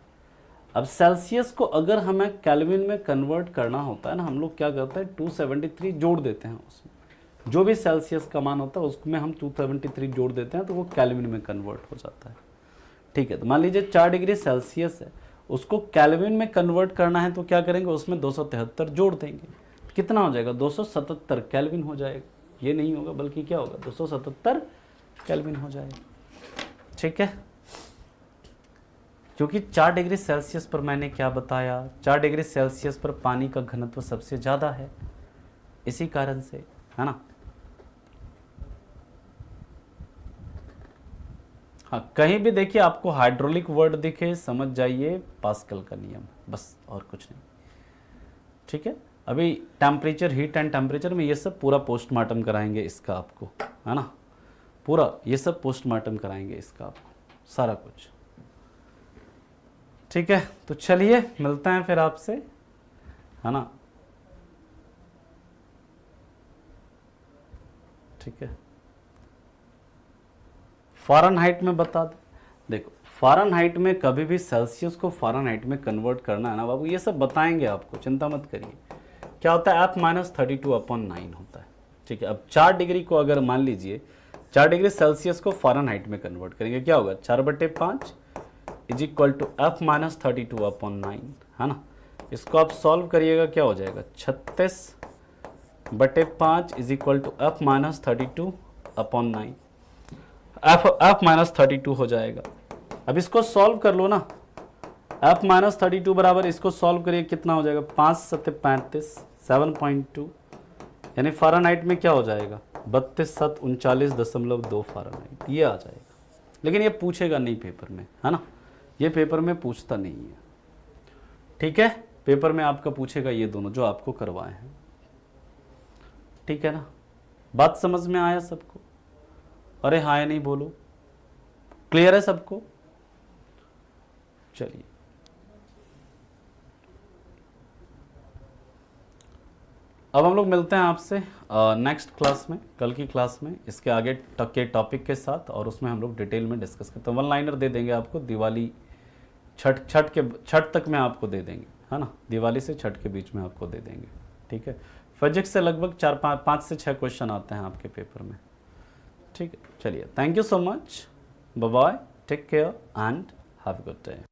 Speaker 1: अब सेल्सियस को अगर हमें केल्विन में कन्वर्ट करना होता है ना, हम लोग क्या करते हैं? 273 जोड़ देते हैं उसमें। जो भी सेल्सियस का मान होता है उसमें हम 273 जोड़ देते हैं तो वो केल्विन में कन्वर्ट हो जाता है। ठीक है, तो मान लीजिए 4 डिग्री सेल्सियस है, उसको केल्विन में कन्वर्ट करना है तो क्या करेंगे? उसमें 273 जोड़ देंगे। कितना हो जाएगा? 277 केल्विन हो जाएगा। ये नहीं होगा बल्कि क्या होगा? 277 केल्विन हो जाएगा। ठीक है, क्योंकि 4 डिग्री सेल्सियस पर मैंने क्या बताया? 4 डिग्री सेल्सियस पर पानी का घनत्व सबसे ज़्यादा है, इसी कारण से, है ना? हाँ, कहीं भी देखिए आपको हाइड्रोलिक वर्ड दिखे, समझ जाइए पास्कल का नियम, बस और कुछ नहीं। ठीक है, अभी टेम्परेचर, हीट एंड टेम्परेचर में ये सब पूरा पोस्टमार्टम कराएंगे इसका आपको, है ना? पूरा ये सब पोस्टमार्टम कराएंगे इसका आपको, सारा कुछ। ठीक है, तो चलिए मिलते हैं फिर आपसे, है ना? ठीक है, फ़ारेनहाइट में बता दो। देखो फ़ारेनहाइट में कभी भी सेल्सियस को फ़ारेनहाइट में कन्वर्ट करना है ना बाबू, ये सब बताएंगे आपको, चिंता मत करिए। क्या होता है? F-32/9 होता है। ठीक है, अब 4 डिग्री को अगर मान लीजिए 4 डिग्री सेल्सियस को फ़ारेनहाइट में कन्वर्ट करेंगे, क्या होगा? 4/5 इज इक्वल टू F-32/9, है ना? इसको आप सॉल्व करिएगा, क्या हो जाएगा 36/5 is equal to f minus 32 upon 9। f minus 32 हो जाएगा। अब इसको सॉल्व कर लो ना, f माइनस 32 बराबर, इसको सॉल्व करिए कितना हो जाएगा 5 सत्ते 35 7.2, यानी फ़ारेनहाइट में क्या हो जाएगा 32 7 39.2 फ़ारेनहाइट, ये आ जाएगा। लेकिन ये पूछेगा नहीं पेपर में, है ना, ये पेपर में पूछता नहीं है, ठीक है। पेपर में आपका पूछेगा ये दोनों जो आपको करवाए हैं, ठीक है ना। बात समझ में आया सबको? अरे हाँ या नहीं बोलो, क्लियर है सबको? चलिए, अब हम लोग मिलते हैं आपसे नेक्स्ट क्लास में, कल की क्लास में, इसके आगे के टॉपिक के साथ, और उसमें हम लोग डिटेल में डिस्कस करते हैं। वन लाइनर दे देंगे आपको, दिवाली छठ तक में आपको दे देंगे, है ना, दिवाली से छठ के बीच में आपको दे देंगे, ठीक है। फिजिक्स से लगभग 5 से 6 क्वेश्चन आते हैं आपके पेपर में, ठीक है। चलिए, thank you so much, bye bye, take care and have a good day.